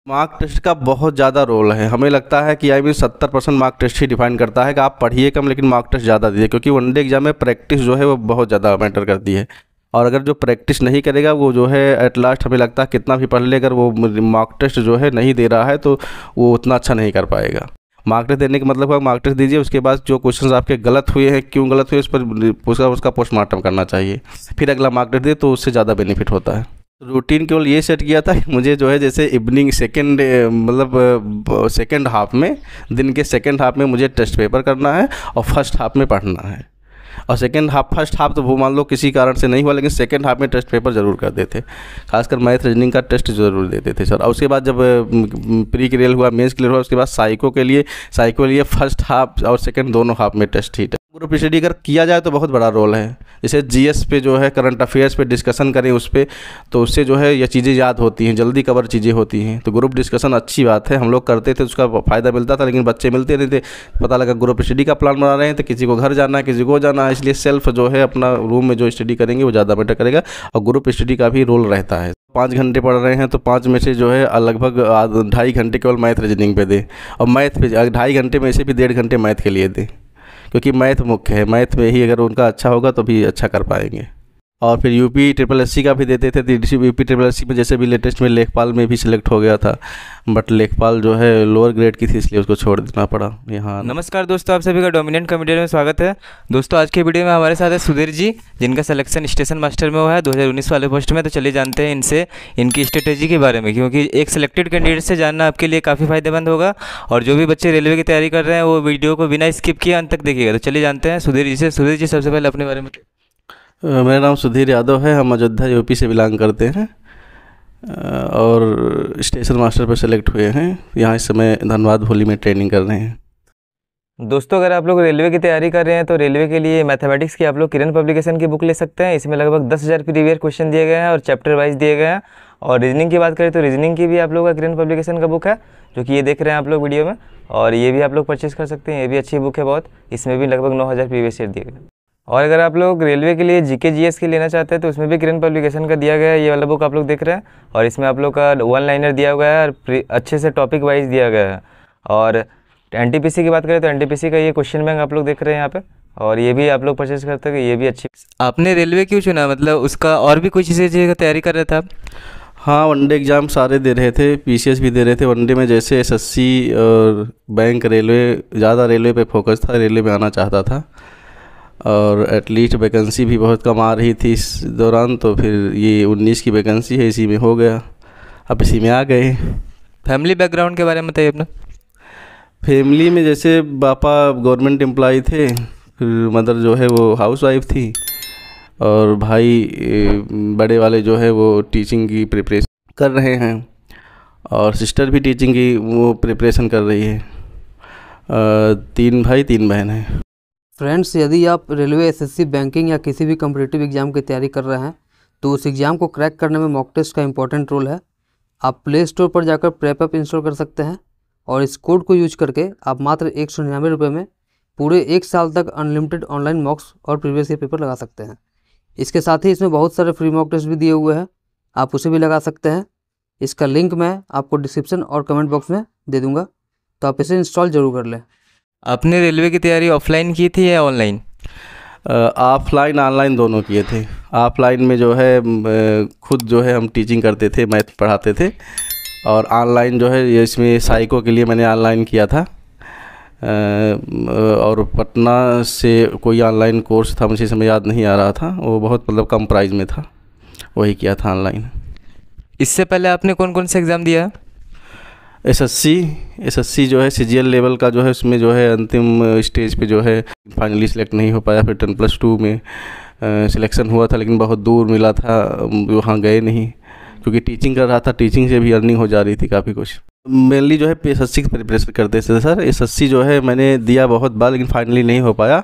Mark test का बहुत ज़्यादा रोल है। हमें लगता है कि 70% मार्क टेस्ट ही डिफाइन करता है कि आप पढ़िए कम लेकिन मार्क टेस्ट ज़्यादा दीजिए, क्योंकि वनडे एग्जाम में प्रैक्टिस जो है वो बहुत ज़्यादा मैटर करती है। और अगर जो प्रैक्टिस नहीं करेगा वो जो है एट लास्ट हमें लगता है कितना भी पढ़ ले, अगर वो मार्क टेस्ट जो है नहीं दे रहा है तो वो उतना अच्छा नहीं कर पाएगा। मार्क टेस्ट देने का मतलब है मार्क टेस्ट दीजिए, उसके बाद जो क्वेश्चंस आपके गलत हुए हैं, क्यों गलत हुए, उस पर उसका पोस्टमार्टम करना चाहिए, फिर अगला मार्क टेस्ट दे तो उससे ज़्यादा बेनिफिट होता है। रूटीन केवल ये सेट किया था कि मुझे जो है जैसे इवनिंग सेकेंड हाफ में, दिन के सेकेंड हाफ में मुझे टेस्ट पेपर करना है और फर्स्ट हाफ में पढ़ना है। और फर्स्ट हाफ तो वो मान लो किसी कारण से नहीं हुआ, लेकिन सेकेंड हाफ में टेस्ट पेपर ज़रूर करते थे, खासकर मैथ रीजनिंग का टेस्ट ज़रूर देते थे सर। और उसके बाद जब प्री क्लियर हुआ, मेंस क्लियर हुआ, उसके बाद साइको के लिए फर्स्ट हाफ और सेकेंड दोनों हाफ में टेस्ट ही। ग्रुप स्टडी अगर किया जाए तो बहुत बड़ा रोल है। जैसे जीएस पे जो है करंट अफेयर्स पे डिस्कशन करें उस पर, तो उससे जो है ये चीज़ें याद होती हैं, जल्दी कवर चीज़ें होती हैं। तो ग्रुप डिस्कशन अच्छी बात है, हम लोग करते थे, उसका फ़ायदा मिलता था, लेकिन बच्चे मिलते नहीं थे। पता लगा ग्रुप स्टडी का प्लान बना रहे हैं तो किसी को घर जाना है, किसी को जाना है, इसलिए सेल्फ जो है अपना रूम में जो स्टडी करेंगे वो ज़्यादा बेटर करेगा। और ग्रुप स्टडी का भी रोल रहता है। 5 घंटे पढ़ रहे हैं तो 5 में से जो है लगभग 2.5 घंटे केवल मैथ रीजनिंग पे दें, और मैथ पे 2.5 घंटे में से भी 1.5 घंटे मैथ के लिए दें, क्योंकि मैथ मुख्य है। मैथ में ही अगर उनका अच्छा होगा तो भी अच्छा कर पाएंगे। और फिर यूपी ट्रिपल एससी का भी देते थे। यूपी ट्रिपल एससी में जैसे भी लेटेस्ट में लेखपाल में भी सिलेक्ट हो गया था, बट लेखपाल जो है लोअर ग्रेड की थी, इसलिए उसको छोड़ देना पड़ा यहाँ। नमस्कार दोस्तों, आप सभी का डोमिनेंट कमेडियन में स्वागत है। दोस्तों आज के वीडियो में हमारे साथ है सुधीर जी, जिनका सिलेक्शन स्टेशन मास्टर में हुआ है 2019 वाले पोस्ट में। तो चलिए जानते हैं इनसे इनकी स्ट्रेटेजी के बारे में, क्योंकि एक सिलेक्टेड कैंडिडेट से जानना आपके लिए काफ़ी फायदेमंद होगा। और जो भी बच्चे रेलवे की तैयारी कर रहे हैं वो वीडियो को बिना स्किप किए अंत तक देखिएगा। तो चलिए जानते हैं सुधीर जी से। सुधीर जी, सबसे पहले अपने बारे में। मेरा नाम सुधीर यादव है, हम अयोध्या यूपी से बिलोंग करते हैं और स्टेशन मास्टर पर सेलेक्ट हुए हैं। यहाँ इस समय धनबाद होली में ट्रेनिंग कर रहे हैं। दोस्तों अगर आप लोग रेलवे की तैयारी कर रहे हैं तो रेलवे के लिए मैथमेटिक्स की आप लोग किरण पब्लिकेशन की बुक ले सकते हैं। इसमें लगभग 10,000 प्रीवियस क्वेश्चन दिए गए हैं और चैप्टर वाइज दिए गए हैं। और रीजनिंग की बात करें तो रीजनिंग की भी आप लोग का किरण पब्लिकेशन का बुक है, जो कि ये देख रहे हैं आप लोग वीडियो में, और ये भी आप लोग परचेज कर सकते हैं। ये भी अच्छी बुक है बहुत, इसमें भी लगभग 9,000 प्रीवियस ईयर दिए गए। और अगर आप लोग रेलवे के लिए जीके जीएस की लेना चाहते हैं तो उसमें भी किरण पब्लिकेशन का दिया गया है, ये वाला बुक आप लोग देख रहे हैं। और इसमें आप लोग का 1 लाइनर दिया हुआ है और अच्छे से टॉपिक वाइज दिया गया है। और एनटीपीसी की बात करें तो एनटीपीसी का ये क्वेश्चन बैंक आप लोग देख रहे हैं यहाँ पे, और ये भी आप लोग परचेज करते हैं, ये भी अच्छी। आपने रेलवे क्यों चुना, मतलब उसका और भी कोई चीज़ें का तैयारी कर रहा था? हाँ, वनडे एग्ज़ाम सारे दे रहे थे, पीसीएस भी दे रहे थे। वनडे में जैसे एसएससी और बैंक, रेलवे, ज़्यादा रेलवे पे फोकस था, रेलवे में आना चाहता था। और एटलीस्ट वैकेंसी भी बहुत कम आ रही थी इस दौरान, तो फिर ये 19 की वैकेंसी है, इसी में हो गया, अब इसी में आ गए। फैमिली बैकग्राउंड के बारे में बताइए अपना। फैमिली में जैसे पापा गवर्नमेंट एम्प्लॉय थे, फिर मदर जो है वो हाउसवाइफ थी, और भाई बड़े वाले जो है वो टीचिंग की प्रिपरेशन कर रहे हैं, और सिस्टर भी टीचिंग की वो प्रिपरेशन कर रही है। 3 भाई 3 बहन हैं। फ्रेंड्स, यदि आप रेलवे, एसएससी, बैंकिंग या किसी भी कॉम्पिटिटिव एग्जाम की तैयारी कर रहे हैं तो उस एग्ज़ाम को क्रैक करने में मॉक टेस्ट का इंपॉर्टेंट रोल है। आप प्ले स्टोर पर जाकर प्रेप ऐप इंस्टॉल कर सकते हैं, और इस कोड को यूज करके आप मात्र 199 रुपये में पूरे 1 साल तक अनलिमिटेड ऑनलाइन मॉक्स और प्रीवियस ईयर पेपर लगा सकते हैं। इसके साथ ही इसमें बहुत सारे फ्री मॉक टेस्ट भी दिए हुए हैं, आप उसे भी लगा सकते हैं। इसका लिंक मैं आपको डिस्क्रिप्शन और कमेंट बॉक्स में दे दूँगा, तो आप इसे इंस्टॉल ज़रूर कर लें। आपने रेलवे की तैयारी ऑफलाइन की थी या ऑनलाइन? ऑफलाइन ऑनलाइन दोनों किए थे। ऑफलाइन में जो है खुद जो है हम टीचिंग करते थे, मैथ पढ़ाते थे, और ऑनलाइन जो है इसमें साइको के लिए मैंने ऑनलाइन किया था। और पटना से कोई ऑनलाइन कोर्स था, मुझे समय याद नहीं आ रहा था, वो बहुत मतलब कम प्राइस में था, वही किया था ऑनलाइन। इससे पहले आपने कौन कौन सा एग्ज़ाम दिया? एसएससी जो है सीजीएल लेवल का जो है, उसमें जो है अंतिम स्टेज पे जो है फाइनली सिलेक्ट नहीं हो पाया। फिर 10+2 में सिलेक्शन हुआ था, लेकिन बहुत दूर मिला था, वहाँ गए नहीं, क्योंकि टीचिंग कर रहा था, टीचिंग से भी अर्निंग हो जा रही थी काफ़ी कुछ। मेनली जो है एसएससी की प्रिपरेशन करते थे सर। एसएससी जो है मैंने दिया बहुत बार, लेकिन फाइनली नहीं हो पाया।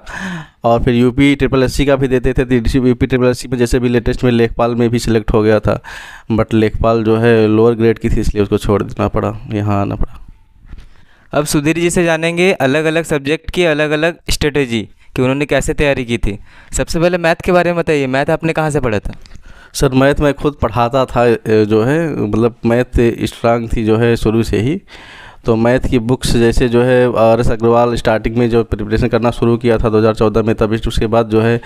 और फिर यूपी ट्रिपल एससी का भी देते थे। यूपी ट्रिपल एससी में जैसे भी लेटेस्ट में लेखपाल में भी सिलेक्ट हो गया था, बट लेखपाल जो है लोअर ग्रेड की थी, इसलिए उसको छोड़ देना पड़ा, यहाँ आना पड़ा। अब सुधीर जी से जानेंगे अलग अलग सब्जेक्ट की अलग अलग स्ट्रेटेजी कि उन्होंने कैसे तैयारी की थी। सबसे पहले मैथ के बारे में बताइए, मैथ आपने कहाँ से पढ़ा था? सर मैथ मैं खुद पढ़ाता था, जो है मतलब मैथ स्ट्रांग थी जो है शुरू से ही। तो मैथ की बुक्स जैसे जो है RS अग्रवाल स्टार्टिंग में जो प्रिपरेशन करना शुरू किया था 2014 में, तभी उसके बाद जो है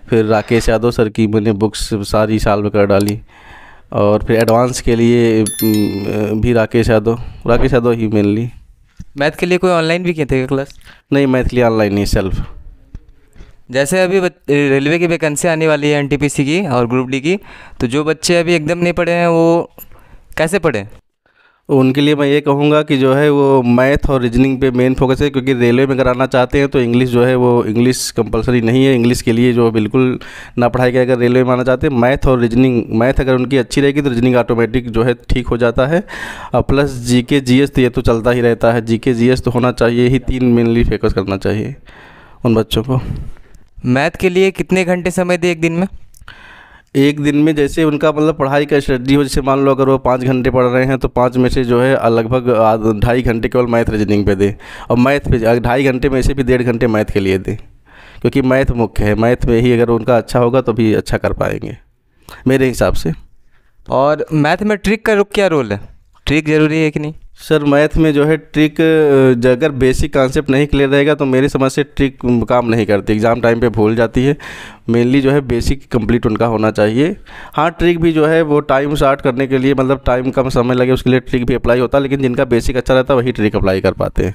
फिर राकेश यादव सर की मैंने बुक्स सारी साल में कर डाली। और फिर एडवांस के लिए भी राकेश यादव ही मेनली। मैथ के लिए कोई ऑनलाइन भी किए थे क्या क्लास? नहीं, मैथ के लिए ऑनलाइन नहीं, सेल्फ। जैसे अभी रेलवे की वैकेंसी आने वाली है NTPC की और ग्रुप डी की, तो जो बच्चे अभी एकदम नहीं पढ़े हैं वो कैसे पढ़ें? उनके लिए मैं ये कहूँगा कि जो है वो मैथ और रीजनिंग पे मेन फोकस है, क्योंकि रेलवे में अगर आना चाहते हैं तो इंग्लिश जो है वो इंग्लिश कंपलसरी नहीं है, इंग्लिश के लिए जो बिल्कुल ना पढ़ाई के अगर रेलवे में आना चाहते हैं। मैथ और रीजनिंग, मैथ अगर उनकी अच्छी रहेगी तो रीजनिंग ऑटोमेटिक जो है ठीक हो जाता है। और प्लस GK GS तो ये तो चलता ही रहता है, GK GS तो होना चाहिए ही, 3 मेनली फोकस करना चाहिए उन बच्चों को। मैथ के लिए कितने घंटे समय दे एक दिन में? एक दिन में जैसे उनका मतलब पढ़ाई का स्टडी हो, जैसे मान लो अगर वो 5 घंटे पढ़ रहे हैं तो 5 में से जो है लगभग 2.5 घंटे केवल मैथ रीजनिंग पे दें, और मैथ पे 2.5 घंटे में से भी 1.5 घंटे मैथ के लिए दें, क्योंकि मैथ मुख्य है। मैथ में ही अगर उनका अच्छा होगा तो भी अच्छा कर पाएंगे मेरे हिसाब से। और मैथ में ट्रिक का क्या रोल है? ट्रिक ज़रूरी है कि नहीं? सर मैथ में जो है ट्रिक, अगर बेसिक कॉन्सेप्ट नहीं क्लियर रहेगा तो मेरी समझ से ट्रिक काम नहीं करती, एग्ज़ाम टाइम पे भूल जाती है। मेनली जो है बेसिक कंप्लीट उनका होना चाहिए। हाँ, ट्रिक भी जो है वो टाइम शॉर्ट करने के लिए, मतलब टाइम कम समय लगे उसके लिए ट्रिक भी अप्लाई होता है, लेकिन जिनका बेसिक अच्छा रहता है वही ट्रिक अप्लाई कर पाते हैं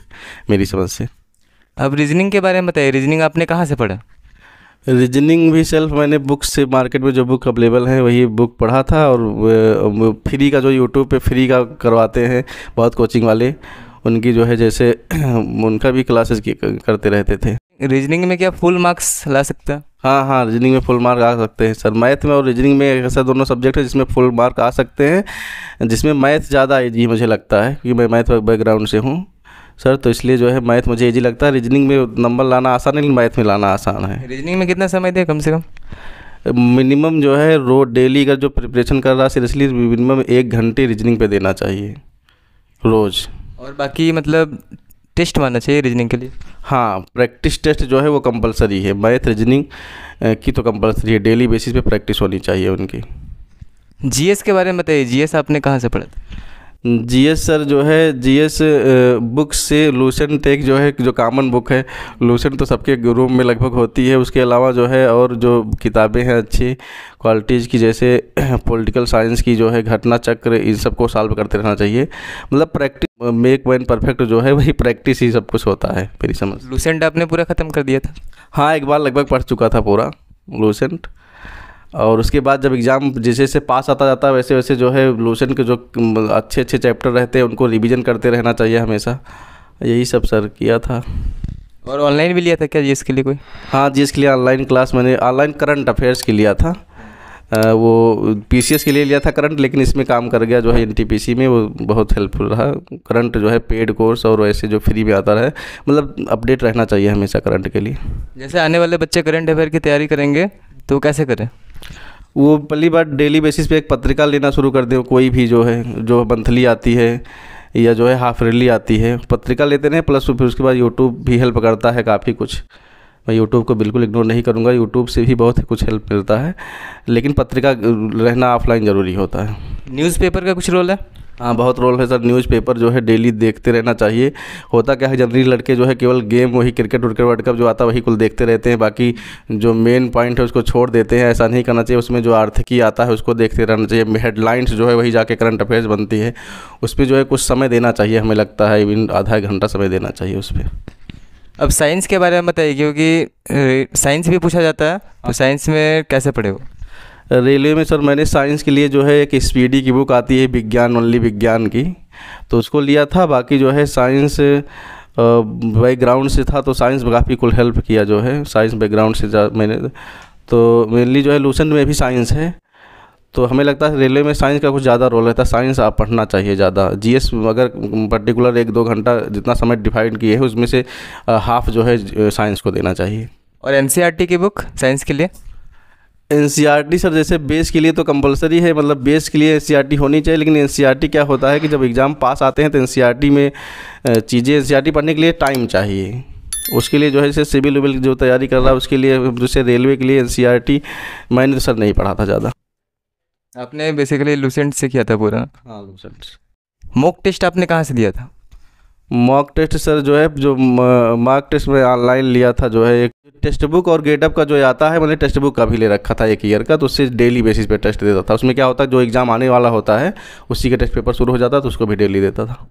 मेरी समझ से। अब रीजनिंग के बारे में बताइए, रीजनिंग आपने कहाँ से पढ़ा? रीजनिंग भी सेल्फ मैंने बुक्स से, मार्केट में जो बुक अवेलेबल है वही बुक पढ़ा था, और फ्री का जो यूट्यूब पे फ्री का करवाते हैं बहुत कोचिंग वाले, उनकी जो है जैसे उनका भी क्लासेस करते रहते थे। रीजनिंग में क्या फुल मार्क्स ला सकता है? हाँ, रीजनिंग में फुल मार्क आ सकते हैं सर। मैथ में और रीजनिंग में ऐसा दोनों सब्जेक्ट है जिसमें फुल मार्क आ सकते हैं, जिसमें मैथ ज़्यादा ईजी मुझे लगता है, क्योंकि मैं मैथ बैकग्राउंड से हूँ सर, तो इसलिए जो है मैथ मुझे इजी लगता है। रीजनिंग में नंबर लाना आसान है, लेकिन मैथ में लाना आसान है। रीजनिंग में कितना समय दे कम से कम? मिनिमम जो है डेली अगर जो प्रिपरेशन कर रहा है सीरियसली, मिनिमम 1 घंटे रीजनिंग पे देना चाहिए रोज़। और बाकी मतलब टेस्ट मानना चाहिए रीजनिंग के लिए? हाँ, प्रैक्टिस टेस्ट जो है वो कंपलसरी है। मैथ रीजनिंग की तो कंपलसरी है, डेली बेसिस पे प्रैक्टिस होनी चाहिए उनकी। GS के बारे में बताइए, GS आपने कहाँ से पढ़ा था? GS सर जो है GS बुक से लूसेंट टेक जो है, जो कॉमन बुक है, लूसेंट तो सबके रूम में लगभग होती है। उसके अलावा जो है और जो किताबें हैं अच्छी क्वालिटीज़ की, जैसे पॉलिटिकल साइंस की जो है घटना चक्र, इन सबको सॉल्व करते रहना चाहिए। मतलब प्रैक्टिस मेक मैन परफेक्ट जो है वही प्रैक्टिस ही सब कुछ होता है मेरी समझ। लूसेंट आपने पूरा ख़त्म कर दिया था? हाँ, एक बार लगभग पढ़ चुका था पूरा लूसेंट, और उसके बाद जब एग्ज़ाम जैसे जैसे पास आता जाता है वैसे वैसे जो है लूसेंट के जो अच्छे अच्छे चैप्टर रहते हैं उनको रिवीजन करते रहना चाहिए हमेशा। यही सब सर किया था। और ऑनलाइन भी लिया था क्या GS के लिए कोई? हाँ, GS के लिए ऑनलाइन क्लास मैंने ऑनलाइन करंट अफेयर्स के लिया था। वो PCS के लिए लिया था करंट, लेकिन इसमें काम कर गया जो है NTPC में, वो बहुत हेल्पफुल रहा। करंट जो है पेड कोर्स और वैसे जो फ्री में आता रहे, मतलब अपडेट रहना चाहिए हमेशा करंट के लिए। जैसे आने वाले बच्चे करंट अफेयर की तैयारी करेंगे तो कैसे करें? वो पहली बार डेली बेसिस पे एक पत्रिका लेना शुरू कर दें, कोई भी जो है, जो मंथली आती है या जो है हाफ ईयरली आती है, पत्रिका लेते रहें। प्लस फिर उसके बाद यूट्यूब भी हेल्प करता है काफ़ी कुछ। मैं यूट्यूब को बिल्कुल इग्नोर नहीं करूँगा, यूट्यूब से भी बहुत कुछ हेल्प मिलता है, लेकिन पत्रिका रहना ऑफलाइन ज़रूरी होता है। न्यूज़पेपर का कुछ रोल है? हाँ, बहुत रोल है सर। न्यूज़पेपर जो है डेली देखते रहना चाहिए। होता क्या है, जनरली लड़के जो है केवल गेम, वही क्रिकेट वर्ल्ड कप जो आता है वही कुल देखते रहते हैं, बाकी जो मेन पॉइंट है उसको छोड़ देते हैं। ऐसा नहीं करना चाहिए। उसमें जो आर्थिकी आता है उसको देखते रहना चाहिए। हेडलाइंस जो है वही जाके करंट अफेयर्स बनती है, उस पर जो है कुछ समय देना चाहिए, हमें लगता है इवन आधा घंटा समय देना चाहिए उस पर। अब साइंस के बारे में बताइए, क्योंकि साइंस भी पूछा जाता है, तो साइंस में कैसे पढ़े हो? रेलवे में सर मैंने साइंस के लिए जो है एक स्पीडी की बुक आती है, विज्ञान ओनली विज्ञान की, तो उसको लिया था। बाकी जो है साइंस बैकग्राउंड से था, तो साइंस काफ़ी कुल हेल्प किया जो है साइंस बैकग्राउंड से मैंने। तो मेनली जो है लूसेंट में भी साइंस है, तो हमें लगता है रेलवे में साइंस का कुछ ज़्यादा रोल रहता है। साइंस आप पढ़ना चाहिए ज़्यादा। GS अगर पर्टिकुलर 1-2 घंटा जितना समय डिफाइंड किए है उसमें से हाफ जो है साइंस को देना चाहिए। और NCERT की बुक साइंस के लिए? NCERT सर जैसे बेस के लिए तो कंपलसरी है, मतलब बेस के लिए NCERT होनी चाहिए, लेकिन NCERT क्या होता है कि जब एग्ज़ाम पास आते हैं तो NCERT में चीज़ें NCERT पढ़ने के लिए टाइम चाहिए। उसके लिए जो है जैसे सिविल विल जो तैयारी कर रहा है उसके लिए, जैसे रेलवे के लिए NCERT मैंने तो सर नहीं पढ़ा था ज़्यादा। आपने बेसिकली लूसेंट से किया था पूरा। हाँ लूसेंट। मॉक टेस्ट आपने कहाँ से दिया था? मॉक टेस्ट सर जो है जो मॉक टेस्ट में ऑनलाइन लिया था जो है, एक टेक्स्ट बुक और गेटअप का जो आता है, मैंने टेक्स्ट बुक का भी ले रखा था 1 ईयर का, तो उससे डेली बेसिस पे टेस्ट देता था। उसमें क्या होता है, जो एग्ज़ाम आने वाला होता है उसी का टेस्ट पेपर शुरू हो जाता है, तो उसको भी डेली देता था।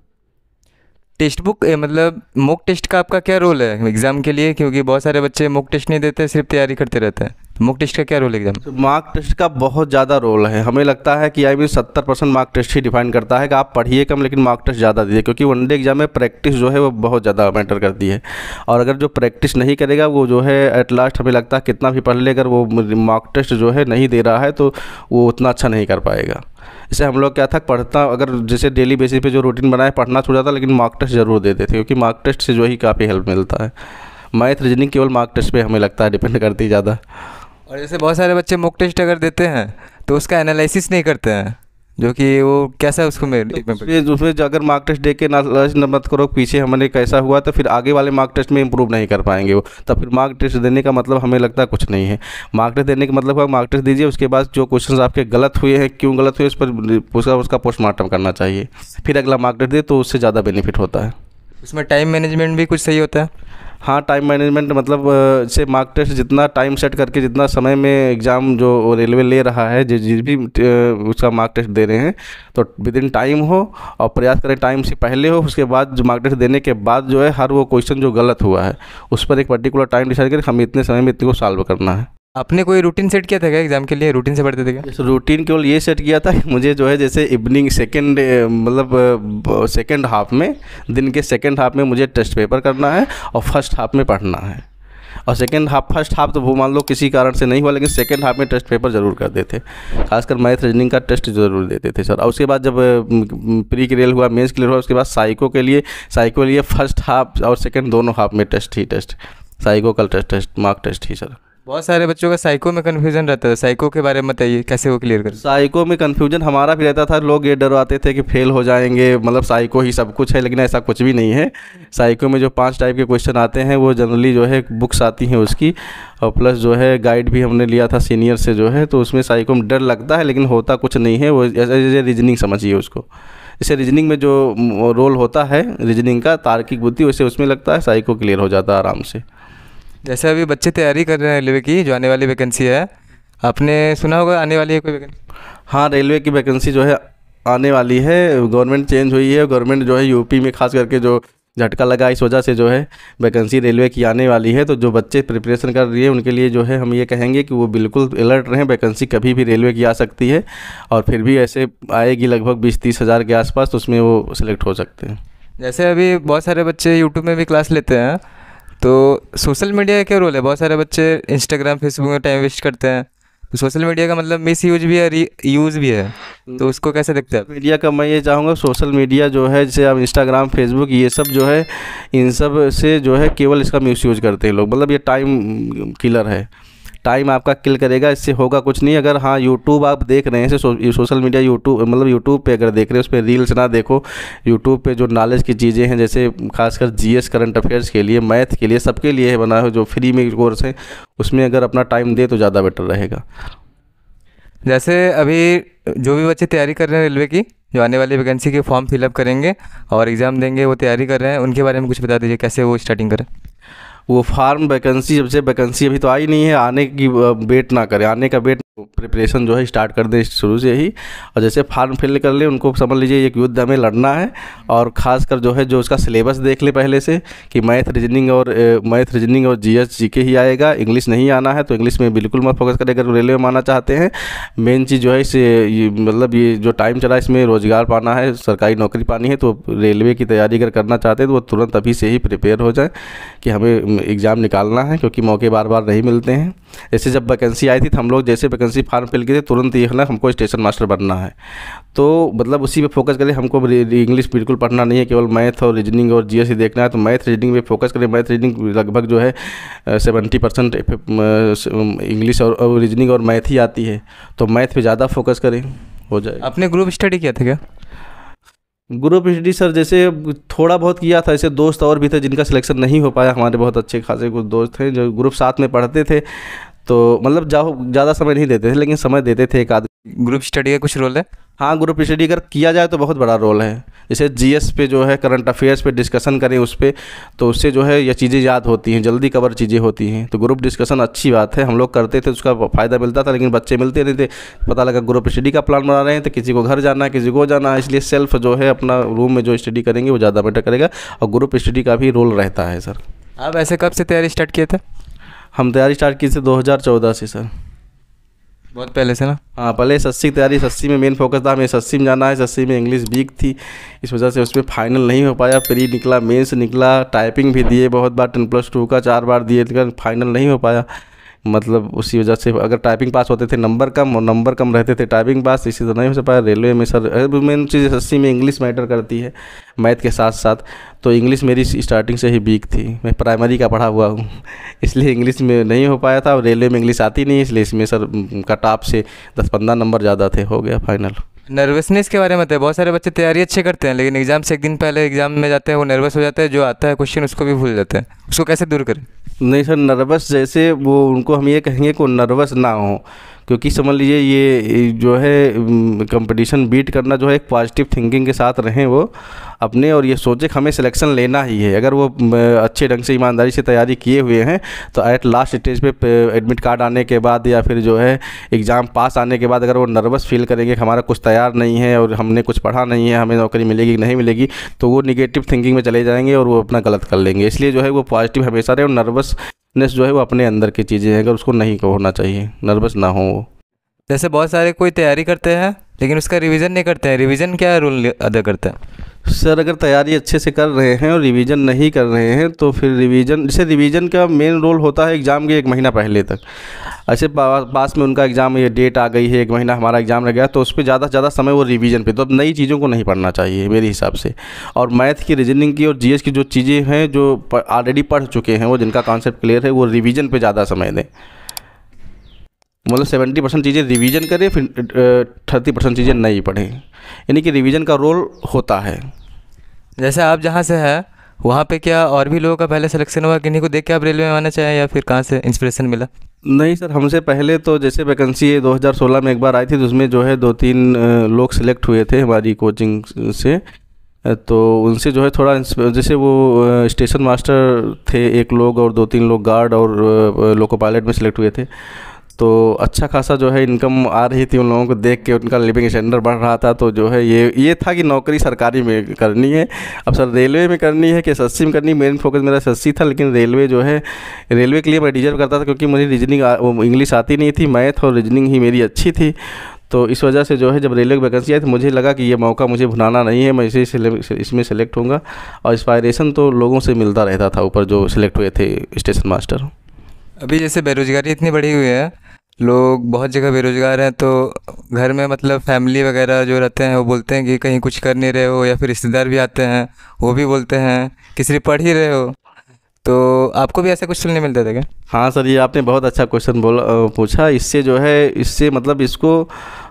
टेक्स्ट बुक मतलब मॉक टेस्ट का आपका क्या रोल है एग्ज़ाम के लिए? क्योंकि बहुत सारे बच्चे मॉक टेस्ट नहीं देते, सिर्फ तैयारी करते रहते हैं। तो मॉक टेस्ट का क्या रोल है एग्ज़ाम? तो मार्क टेस्ट का बहुत ज़्यादा रोल है। हमें लगता है कि 70% मार्क टेस्ट ही डिफाइन करता है कि आप पढ़िए कम लेकिन मार्क टेस्ट ज़्यादा दीजिए, क्योंकि वनडे एग्जाम में प्रैक्टिस जो है वो बहुत ज़्यादा मैटर करती है। और अगर जो प्रैक्टिस नहीं करेगा वो जो है एट लास्ट हमें लगता है कितना भी पढ़ ले, अगर वो मार्क टेस्ट जो है नहीं दे रहा है तो वो उतना अच्छा नहीं कर पाएगा। इससे हम लोग क्या था, पढ़ता अगर जैसे डेली बेसिस पे जो रूटीन बनाए पढ़ना छूट जाता, लेकिन मार्क टेस्ट ज़रूर देते थे, क्योंकि मार्क टेस्ट से जो ही काफ़ी हेल्प मिलता है। मैथ रीजनिंग केवल मार्क टेस्ट पे हमें लगता है डिपेंड करती है ज़्यादा। और जैसे बहुत सारे बच्चे मॉक टेस्ट अगर देते हैं तो उसका एनालिसिस नहीं करते हैं, जो कि वो कैसा उसको उसमें जो अगर मार्क टेस्ट दे के ना मत करो पीछे हमने कैसा हुआ, तो फिर आगे वाले मार्क टेस्ट में इंप्रूव नहीं कर पाएंगे वो। तब फिर मार्क टेस्ट देने का मतलब हमें लगता है कुछ नहीं है। मार्क टेस्ट देने का मतलब है मार्क टेस्ट दीजिए, उसके बाद जो क्वेश्चंस आपके गलत हुए हैं, क्यों गलत हुए, उस पर उसका पोस्टमार्टम करना चाहिए, फिर अगला मार्क टेस्ट दे तो उससे ज़्यादा बेनिफिट होता है। उसमें टाइम मैनेजमेंट भी कुछ सही होता है? हाँ टाइम मैनेजमेंट मतलब से मार्क टेस्ट जितना टाइम सेट करके जितना समय में एग्ज़ाम जो रेलवे ले रहा है, जिस भी उसका मार्क टेस्ट दे रहे हैं, तो विद इन टाइम हो और प्रयास करें टाइम से पहले हो। उसके बाद जो मार्क टेस्ट देने के बाद जो है हर वो क्वेश्चन जो गलत हुआ है उस पर एक पर्टिकुलर टाइम डिसाइड करें, हमें इतने समय में इतने को सॉल्व करना है। आपने कोई रूटीन सेट किया था क्या एग्ज़ाम के लिए? रूटीन से पढ़ते थे क्या? जैसे रूटीन केवल ये सेट किया था कि मुझे जो है जैसे इवनिंग सेकेंड हाफ में, दिन के सेकेंड हाफ में मुझे टेस्ट पेपर करना है और फर्स्ट हाफ में पढ़ना है। और फर्स्ट हाफ तो वो मान लो किसी कारण से नहीं हुआ, लेकिन सेकेंड हाफ में टेस्ट पेपर ज़रूर कर देते, खासकर मैथ रीजनिंग का टेस्ट ज़रूर देते थे सर। और उसके बाद जब प्री क्लियर हुआ, मेंस क्लियर हुआ, उसके बाद साइको के लिए फर्स्ट हाफ और सेकेंड दोनों हाफ में टेस्ट साइको का टेस्ट मार्क टेस्ट ही सर। बहुत सारे बच्चों का साइको में कन्फ्यूजन रहता है, साइको के बारे में बताइए कैसे वो क्लियर करें? साइको में कन्फ्यूजन हमारा भी रहता था, लोग ये डरवाते थे कि फेल हो जाएंगे, मतलब साइको ही सब कुछ है, लेकिन ऐसा कुछ भी नहीं है। साइको में जो 5 टाइप के क्वेश्चन आते हैं वो जनरली जो है बुक्स आती हैं उसकी, और प्लस जो है गाइड भी हमने लिया था सीनियर से जो है, तो उसमें साइको में डर लगता है लेकिन होता कुछ नहीं है। वो जैसे रीजनिंग समझिए उसको, जैसे रीजनिंग में जो रोल होता है रीजनिंग का तार्किक बुद्धि, वैसे उसमें लगता है साइको क्लियर हो जाता है आराम से। जैसे अभी बच्चे तैयारी कर रहे हैं रेलवे की, जो आने वाली वैकेंसी है, आपने सुना होगा आने वाली है कोई वैकेंसी? हाँ रेलवे की वैकेंसी जो है आने वाली है, गवर्नमेंट चेंज हुई है, गवर्नमेंट जो है यूपी में खास करके जो झटका लगा इस वजह से जो है वैकेंसी रेलवे की आने वाली है। तो जो बच्चे प्रिपरेशन कर रही है उनके लिए जो है हम ये कहेंगे कि वो बिल्कुल अलर्ट रहें, वैकेंसी कभी भी रेलवे की आ सकती है, और फिर भी ऐसे आएगी लगभग 20-30 हज़ार के आसपास, तो उसमें वो सिलेक्ट हो सकते हैं। जैसे अभी बहुत सारे बच्चे यूट्यूब में भी क्लास लेते हैं, तो सोशल मीडिया का क्या रोल है? बहुत सारे बच्चे इंस्टाग्राम फेसबुक में टाइम वेस्ट करते हैं, तो सोशल मीडिया का मतलब मिस यूज भी है, यूज़ भी है, तो उसको कैसे देखते हैं? मीडिया का मैं ये चाहूँगा, सोशल मीडिया जो है जैसे अब इंस्टाग्राम फेसबुक ये सब जो है, इन सब से जो है केवल इसका मिस यूज करते हैं लोग, मतलब ये टाइम किलर है, टाइम आपका किल करेगा, इससे होगा कुछ नहीं। अगर हाँ यूट्यूब आप देख रहे हैं, सोशल मीडिया यूट्यूब पे अगर देख रहे हैं, उस पर रील्स ना देखो। यूट्यूब पे जो नॉलेज की चीज़ें हैं, जैसे खासकर जीएस करंट अफेयर्स के लिए, मैथ के लिए, सबके लिए है बना है, जो फ्री में कोर्स है, उसमें अगर अपना टाइम दे तो ज़्यादा बेटर रहेगा। जैसे अभी जो भी बच्चे तैयारी कर रहे हैं रेलवे की, जो आने वाली वैकेंसी के फॉर्म फिलअप करेंगे और एग्ज़ाम देंगे, वो तैयारी कर रहे हैं, उनके बारे में कुछ बता दीजिए कैसे वो स्टार्टिंग करें? वो फार्म वैकेंसी, जब से वैकेंसी अभी तो आई नहीं है, आने की वेट ना करें, आने का वेट, प्रिपरेशन जो है स्टार्ट कर दें शुरू से ही। और जैसे फार्म फिल कर ले, उनको समझ लीजिए एक युद्ध हमें लड़ना है, और ख़ासकर जो है जो उसका सिलेबस देख ले पहले से कि मैथ रीजनिंग और जीएस जीके ही आएगा, इंग्लिश नहीं आना है, तो इंग्लिश में बिल्कुल मत फोकस करें अगर रेलवे में आना चाहते हैं। मेन चीज़ जो है इसे मतलब ये जो टाइम चला इसमें रोज़गार पाना है, सरकारी नौकरी पानी है, तो रेलवे की तैयारी अगर करना चाहते हैं तो वो तुरंत अभी से ही प्रिपेयर हो जाए कि हमें एग्ज़ाम निकालना है, क्योंकि मौके बार बार नहीं मिलते हैं। ऐसे जब वैकेंसी आई थी तो हम लोग जैसे वैकेंसी फार्म फिल किए थे तुरंत ये है हमको स्टेशन मास्टर बनना है, तो मतलब उसी पे फोकस करें। हमको इंग्लिश बिल्कुल पढ़ना नहीं है, केवल मैथ और रीजनिंग और जीएस ही देखना है, तो मैथ रीजनिंग पे फोकस करें। मैथ रीजनिंग लगभग जो है 70% इंग्लिश और रीजनिंग और मैथ ही आती है, तो मैथ पे ज़्यादा फोकस करें, हो जाए। आपने ग्रुप स्टडी किया था क्या? ग्रुप स्टडी सर जैसे थोड़ा बहुत किया था, ऐसे दोस्त और भी थे जिनका सिलेक्शन नहीं हो पाया, हमारे बहुत अच्छे खासे कुछ दोस्त थे जो ग्रुप साथ में पढ़ते थे, तो मतलब ज़्यादा समय नहीं देते थे, लेकिन समय देते थे एक आध ग्रुप स्टडी का कुछ रोल है? हाँ, ग्रुप स्टडी अगर किया जाए तो बहुत बड़ा रोल है। जैसे जीएस पे जो है, करंट अफेयर्स पे डिस्कशन करें उस पे, तो उससे जो है ये चीज़ें याद होती हैं, जल्दी कवर चीज़ें होती हैं। तो ग्रुप डिस्कशन अच्छी बात है, हम लोग करते थे, उसका फ़ायदा मिलता था, लेकिन बच्चे मिलते नहीं थे। पता लगा ग्रुप स्टडी का प्लान बना रहे हैं तो किसी को घर जाना है, किसी को जाना है, इसलिए सेल्फ जो है अपना रूम में जो स्टडी करेंगे वो ज़्यादा बेटर करेगा, और ग्रुप स्टडी का भी रोल रहता है सर। आप ऐसे कब से तैयारी स्टार्ट किए थे? हम तैयारी स्टार्ट की थी 2014 से सर। बहुत पहले से ना? हाँ, पहले एसएससी की तैयारी, एसएससी में मेन फोकस था, हमें एसएससी में जाना है। एसएससी में इंग्लिश वीक थी, इस वजह से उसमें फाइनल नहीं हो पाया। प्री निकला, मेंस निकला, टाइपिंग भी दिए बहुत बार, 10+2 का 4 बार दिए, लेकिन फाइनल नहीं हो पाया। मतलब उसी वजह से अगर टाइपिंग पास होते थे नंबर कम, और नंबर कम रहते थे टाइपिंग पास, इसी तरह नहीं हो पाया। रेलवे में सर मेन चीज़ एसएससी में इंग्लिश मैटर करती है मैथ के साथ साथ, तो इंग्लिश मेरी स्टार्टिंग से ही वीक थी, मैं प्राइमरी का पढ़ा हुआ हूँ, इसलिए इंग्लिश में नहीं हो पाया था। और रेलवे में इंग्लिश आती नहीं, इसलिए इसमें सर कट ऑफ से 10-15 नंबर ज़्यादा थे, हो गया फाइनल। नर्वसनेस के बारे में बताइए। बहुत सारे बच्चे तैयारी अच्छे करते हैं, लेकिन एग्जाम से एक दिन पहले एग्जाम में जाते हैं वो नर्वस हो जाते हैं, जो आता है क्वेश्चन उसको भी भूल जाते हैं। उसको कैसे दूर करें? नहीं सर, नर्वस जैसे वो उनको हम ये कहेंगे कि नर्वस ना हो, क्योंकि समझ लीजिए ये जो है कंपटीशन बीट करना जो है एक पॉजिटिव थिंकिंग के साथ रहें वो अपने, और ये सोचे कि हमें सिलेक्शन लेना ही है। अगर वो अच्छे ढंग से ईमानदारी से तैयारी किए हुए हैं तो एट लास्ट स्टेज पे एडमिट कार्ड आने के बाद या फिर जो है एग्ज़ाम पास आने के बाद अगर वो नर्वस फील करेंगे कि हमारा कुछ तैयार नहीं है और हमने कुछ पढ़ा नहीं है, हमें नौकरी मिलेगी कि नहीं मिलेगी, तो वो निगेटिव थिंकिंग में चले जाएंगे और वो अपना गलत कर लेंगे। इसलिए जो है वो पॉजिटिव हमेशा रहे, और नर्वसनेस जो है वो अपने अंदर की चीज़ें हैं, अगर उसको नहीं होना चाहिए, नर्वस ना हो वो। जैसे बहुत सारे कोई तैयारी करते हैं लेकिन उसका रिवीजन नहीं करते हैं, रिवीजन क्या रोल अदा करता है? सर अगर तैयारी अच्छे से कर रहे हैं और रिवीजन नहीं कर रहे हैं तो फिर रिवीजन, जैसे रिवीजन का मेन रोल होता है एग्ज़ाम के 1 महीना पहले तक। ऐसे पास में उनका एग्ज़ाम, ये डेट आ गई है, 1 महीना हमारा एग्ज़ाम रह गया, तो उस पर ज़्यादा से ज़्यादा समय वो रिवीजन पे, तो अब नई चीज़ों को नहीं पढ़ना चाहिए मेरे हिसाब से। और मैथ की, रीजनिंग की और जीएस की जो चीज़ें हैं जो ऑलरेडी पढ़ चुके हैं, वो जिनका कॉन्सेप्ट क्लियर है, वो रिवीजन पे ज़्यादा समय दें। मतलब 70% चीज़ें रिवीजन करें, फिर 30% चीज़ें नहीं पढ़ें, यानी कि रिवीजन का रोल होता है। जैसे आप जहाँ से हैं वहाँ पे क्या और भी लोगों का पहले सिलेक्शन हुआ, किन्हीं को देख के आप रेलवे में आना चाहें, या फिर कहाँ से इंस्पिरेशन मिला? नहीं सर, हमसे पहले तो जैसे वैकेंसी 2016 में एक बार आई थी, तो उसमें जो है 2-3 लोग सिलेक्ट हुए थे हमारी कोचिंग से, तो उनसे जो है थोड़ा जैसे वो स्टेशन मास्टर थे एक लोग, और 2-3 लोग गार्ड और लोको पायलट में सिलेक्ट हुए थे। तो अच्छा खासा जो है इनकम आ रही थी, उन लोगों को देख के उनका लिविंग स्टैंडर्ड बढ़ रहा था, तो जो है ये था कि नौकरी सरकारी में करनी है। अब सर रेलवे में करनी है कि एसएससी में करनी है, मेन फोकस मेरा एसएससी था, लेकिन रेलवे जो है, रेलवे के लिए मैं डिजर्व करता था, क्योंकि मुझे रीजनिंग इंग्लिश आती नहीं थी, मैथ और रीजनिंग ही मेरी अच्छी थी। तो इस वजह से जो है जब रेलवे की वैकेंसी आई तो मुझे लगा कि ये मौका मुझे भुलाना नहीं है, मैं इसमें सेलेक्ट होऊंगा। और इंस्पायरेशन तो लोगों से मिलता रहता था ऊपर जो सिलेक्ट हुए थे स्टेशन मास्टर। अभी जैसे बेरोजगारी इतनी बढ़ी हुई है, लोग बहुत जगह बेरोजगार हैं, तो घर में मतलब फैमिली वगैरह जो रहते हैं वो बोलते हैं कि कहीं कुछ कर नहीं रहे हो, या फिर रिश्तेदार भी आते हैं वो भी बोलते हैं कि सिर्फ पढ़ ही रहे हो। तो आपको भी ऐसा कुछ सुनने मिलता था क्या? हाँ सर, ये आपने बहुत अच्छा क्वेश्चन पूछा। इससे जो है, इससे मतलब इसको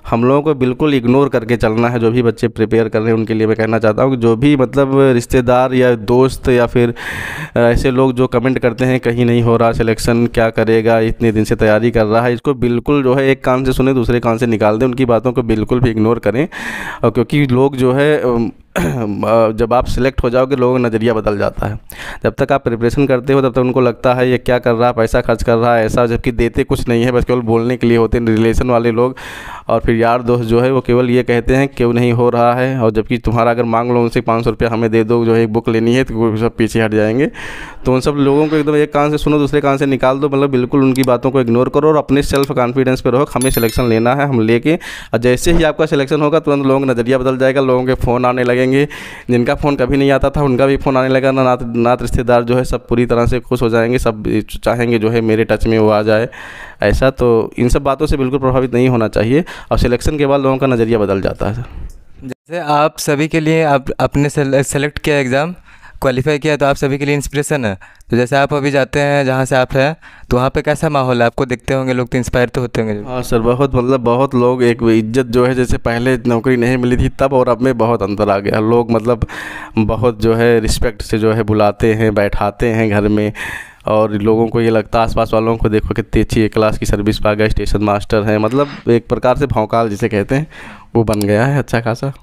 हम लोगों को बिल्कुल इग्नोर करके चलना है। जो भी बच्चे प्रिपेयर कर रहे हैं उनके लिए मैं कहना चाहता हूँ कि जो भी मतलब रिश्तेदार या दोस्त या फिर ऐसे लोग जो कमेंट करते हैं कहीं नहीं हो रहा सिलेक्शन, क्या करेगा, इतने दिन से तैयारी कर रहा है, इसको बिल्कुल जो है एक कान से सुने दूसरे कान से निकाल दें, उनकी बातों को बिल्कुल भी इग्नोर करें। और क्योंकि लोग जो है जब आप सिलेक्ट हो जाओगे लोगों का नज़रिया बदल जाता है। जब तक आप प्रिपरेशन करते हो तब तक उनको लगता है ये क्या कर रहा है, पैसा खर्च कर रहा है ऐसा, जबकि देते कुछ नहीं है, बस केवल बोलने के लिए होते हैं रिलेशन वाले लोग। और फिर यार दोस्त जो है वो केवल ये कहते हैं क्यों नहीं हो रहा है, और जबकि तुम्हारा अगर मांग लो उनसे 500 रुपया हमें दे दो, जो है एक बुक लेनी है, तो वो सब पीछे हट जाएंगे। तो उन सब लोगों को एकदम एक कान से सुनो दूसरे कान से निकाल दो, मतलब बिल्कुल उनकी बातों को इग्नोर करो और अपने सेल्फ कॉन्फिडेंस पे रहो। हमें सिलेक्शन लेना है, हम लेके, और जैसे ही आपका सिलेक्शन होगा तुरंत लोगों का नज़रिया बदल जाएगा, लोगों के फ़ोन आने लगेंगे, जिनका फ़ोन कभी नहीं आता था उनका भी फ़ोन आने लगा, नात रिश्तेदार जो है सब पूरी तरह से खुश हो जाएंगे, सब चाहेंगे जो है मेरे टच में वो आ जाए ऐसा। तो इन सब बातों से बिल्कुल प्रभावित नहीं होना चाहिए, और सिलेक्शन के बाद लोगों का नज़रिया बदल जाता है। जैसे आप सभी के लिए आप अपने सेलेक्ट किया, एग्ज़ाम क्वालिफाई किया, तो आप सभी के लिए इंस्पिरेशन है। तो जैसे आप अभी जाते हैं जहाँ से आप हैं, तो वहाँ पे कैसा माहौल है? आपको देखते होंगे लोग तो इंस्पायर तो होते होंगे। हाँ सर, बहुत मतलब बहुत लोग, एक इज्जत जो है, जैसे पहले नौकरी नहीं मिली थी तब और अब में बहुत अंतर आ गया। लोग मतलब बहुत जो है रिस्पेक्ट से जो है बुलाते हैं, बैठाते हैं घर में, और लोगों को ये लगता है, आसपास वालों को देखो कितनी अच्छी एक क्लास की सर्विस पा गया, स्टेशन मास्टर है, मतलब एक प्रकार से भौकाल जिसे कहते हैं वो बन गया है अच्छा खासा।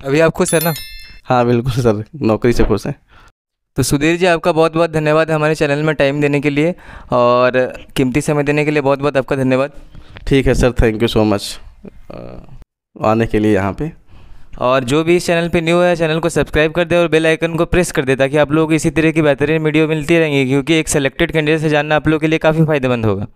अभी आप खुश है ना? हाँ बिल्कुल सर, नौकरी से खुश हैं। तो सुधीर जी, आपका बहुत बहुत धन्यवाद हमारे चैनल में टाइम देने के लिए और कीमती समय देने के लिए बहुत बहुत आपका धन्यवाद। ठीक है sir, thank you so much आने के लिए यहाँ पे। और जो भी इस चैनल पे न्यू है, चैनल को सब्सक्राइब कर दे और बेल आइकन को प्रेस कर दे, ताकि आप लोगों को इसी तरह की बेहतरीन वीडियो मिलती रहेंगी, क्योंकि एक सेलेक्टेड कैंडिडेट से जानना आप लोगों के लिए काफ़ी फ़ायदेमंद होगा।